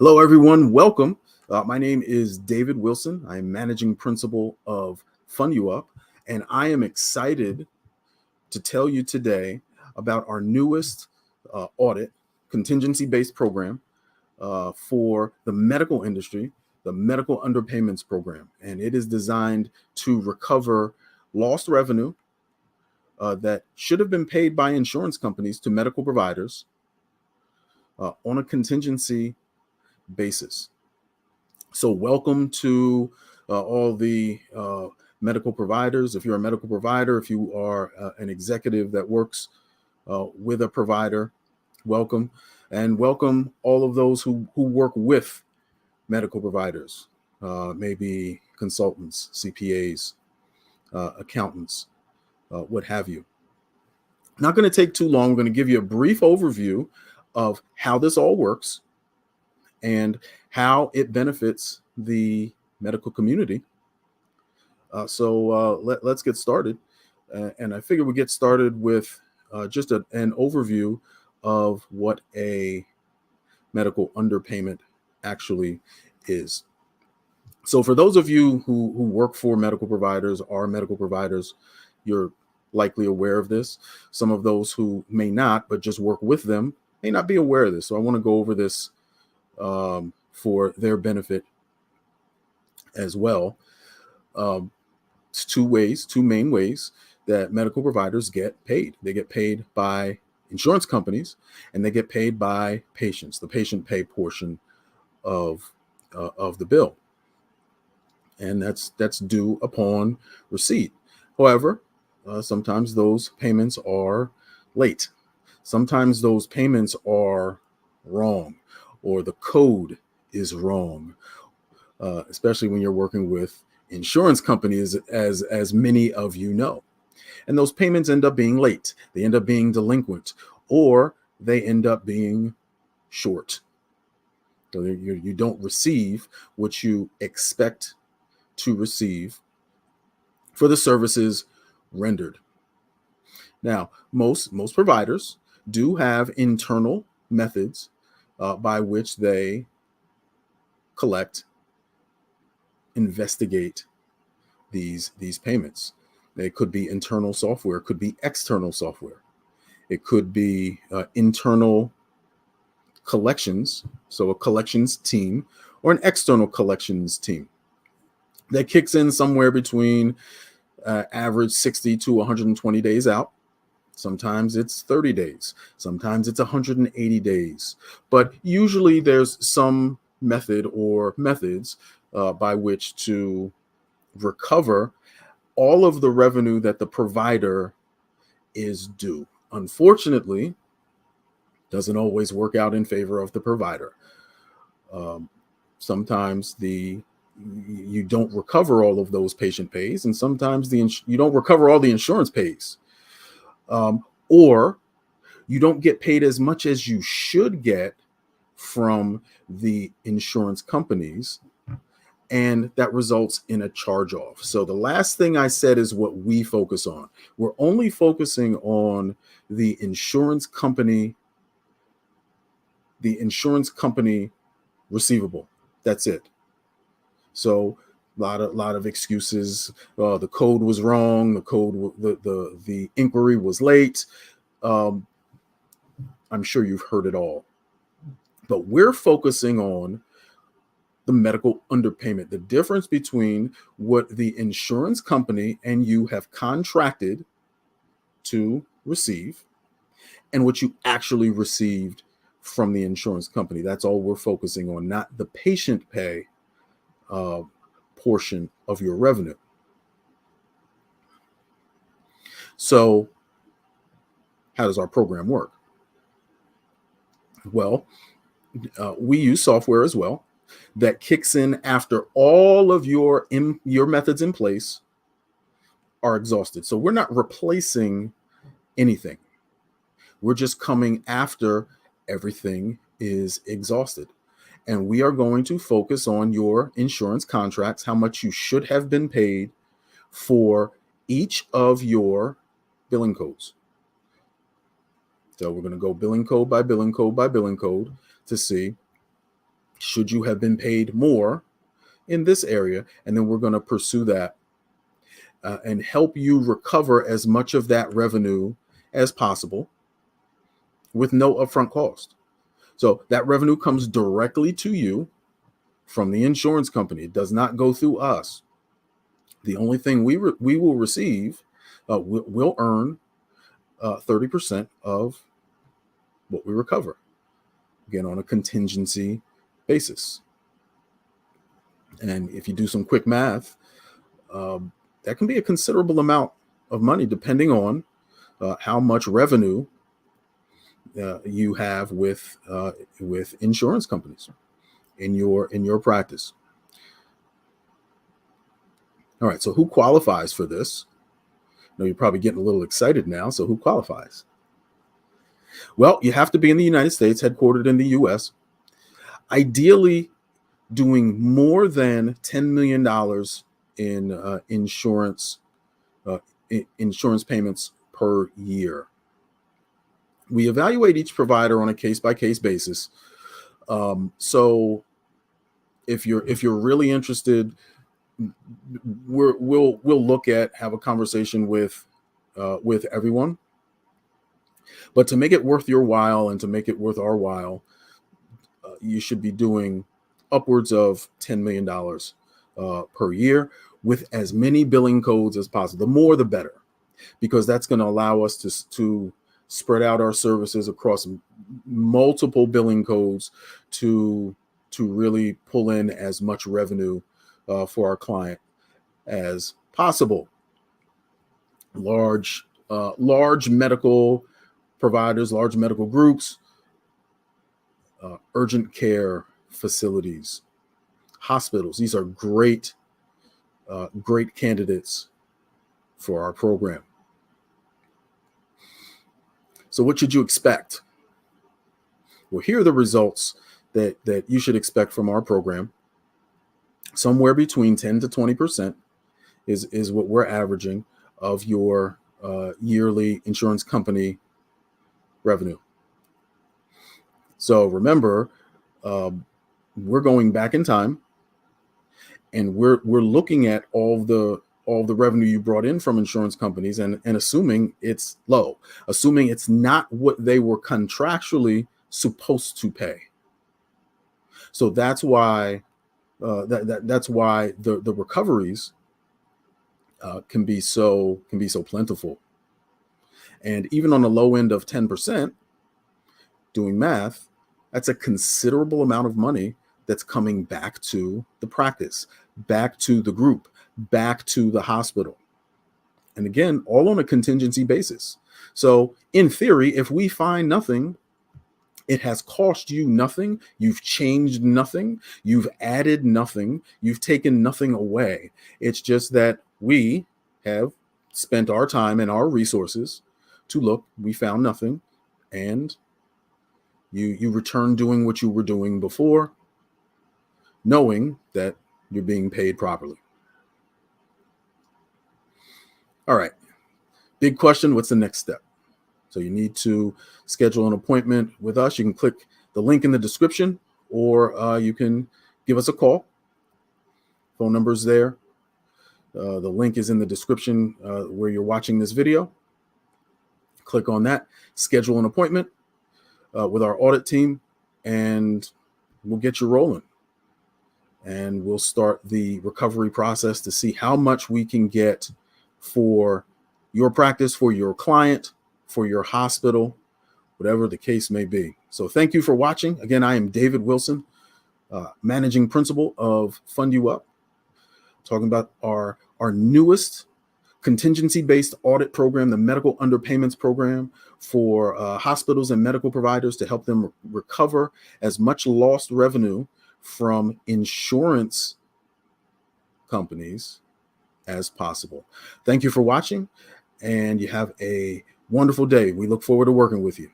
Hello, everyone. Welcome. My name is David Wilson. I am managing principal of FundUuP, and I am excited to tell you today about our newest audit contingency-based program for the medical industry, the medical underpayments program. And it is designed to recover lost revenue that should have been paid by insurance companies to medical providers on a contingency basis. So welcome to all the medical providers. If you're a medical provider, if you are an executive that works with a provider, welcome. And welcome all of those who work with medical providers, maybe consultants, CPAs, accountants, what have you. Not going to take too long. I'm going to give you a brief overview of how this all works and how it benefits the medical community. So let's get started. And I figure we get started with just an overview of what a medical underpayment actually is. So for those of you who work for medical providers, are medical providers, you're likely aware of this. Some of those who may not, but just work with them, may not be aware of this. So I want to go over this for their benefit as well. It's two main ways that medical providers get paid. They get paid by insurance companies, and they get paid by patients, the patient pay portion of the bill. And that's due upon receipt. However, sometimes those payments are late. Sometimes those payments are wrong, or the code is wrong, especially when you're working with insurance companies, as many of you know. And those payments end up being late. They end up being delinquent, or they end up being short. So you don't receive what you expect to receive for the services rendered. Now, most providers do have internal methods by which they collect, investigate these payments. It could be internal software, it could be external software, it could be internal collections, so a collections team or an external collections team that kicks in somewhere between average 60 to 120 days out. Sometimes it's 30 days, sometimes it's 180 days, but usually there's some method or methods by which to recover all of the revenue that the provider is due. Unfortunately, doesn't always work out in favor of the provider. Sometimes you don't recover all of those patient pays, and sometimes you don't recover all the insurance pays, or you don't get paid as much as you should get from the insurance companies, and that results in a charge-off. So the last thing I said is what we focus on. We're only focusing on the insurance company receivable. That's it. So a lot of excuses. The code was wrong. The inquiry was late. I'm sure you've heard it all. But we're focusing on the medical underpayment, the difference between what the insurance company and you have contracted to receive and what you actually received from the insurance company. That's all we're focusing on, not the patient pay portion of your revenue. So how does our program work? Well, we use software as well that kicks in after all of your methods in place are exhausted. So we're not replacing anything. We're just coming after everything is exhausted. And we are going to focus on your insurance contracts, how much you should have been paid for each of your billing codes. So we're going to go billing code by billing code by billing code to see should you have been paid more in this area? And then we're going to pursue that and help you recover as much of that revenue as possible with no upfront cost. So that revenue comes directly to you from the insurance company. It does not go through us. The only thing we will receive, we'll earn 30% of what we recover, again, on a contingency basis. And if you do some quick math, that can be a considerable amount of money depending on how much revenue you have with insurance companies in your practice. All right, so who qualifies for this? I know you're probably getting a little excited now. So who qualifies? Well, you have to be in the United States, headquartered in the US, ideally doing more than $10 million in insurance payments per year. We evaluate each provider on a case-by-case basis. So if you're really interested, we'll look at, have a conversation with everyone. But to make it worth your while and to make it worth our while, you should be doing upwards of $10 million per year with as many billing codes as possible. The more, the better, because that's going to allow us to spread out our services across multiple billing codes to really pull in as much revenue for our client as possible. Large medical providers, large medical groups, urgent care facilities, hospitals. These are great candidates for our program. So what should you expect? Well, here are the results that you should expect from our program. Somewhere between 10 to 20% is what we're averaging of your yearly insurance company revenue. So remember, we're going back in time, and we're looking at all the revenue you brought in from insurance companies and assuming it's low, assuming it's not what they were contractually supposed to pay. So that's why that's why the recoveries can be so plentiful. And even on the low end of 10%, doing math, that's a considerable amount of money that's coming back to the practice, back to the group, back to the hospital. And again, all on a contingency basis. So in theory, if we find nothing, it has cost you nothing. You've changed nothing. You've added nothing. You've taken nothing away. It's just that we have spent our time and our resources to look, we found nothing, and you return doing what you were doing before, knowing that you're being paid properly. All right. Big question. What's the next step? So you need to schedule an appointment with us. You can click the link in the description, or you can give us a call. Phone number's there. The link is in the description where you're watching this video. Click on that, schedule an appointment with our audit team, and we'll get you rolling. And we'll start the recovery process to see how much we can get for your practice, for your client, for your hospital, whatever the case may be. So thank you for watching. Again, I am David Wilson, managing principal of FundUuP, talking about our newest contingency-based audit program, the medical underpayments program for hospitals and medical providers to help them recover as much lost revenue from insurance companies as possible. Thank you for watching, and you have a wonderful day. We look forward to working with you.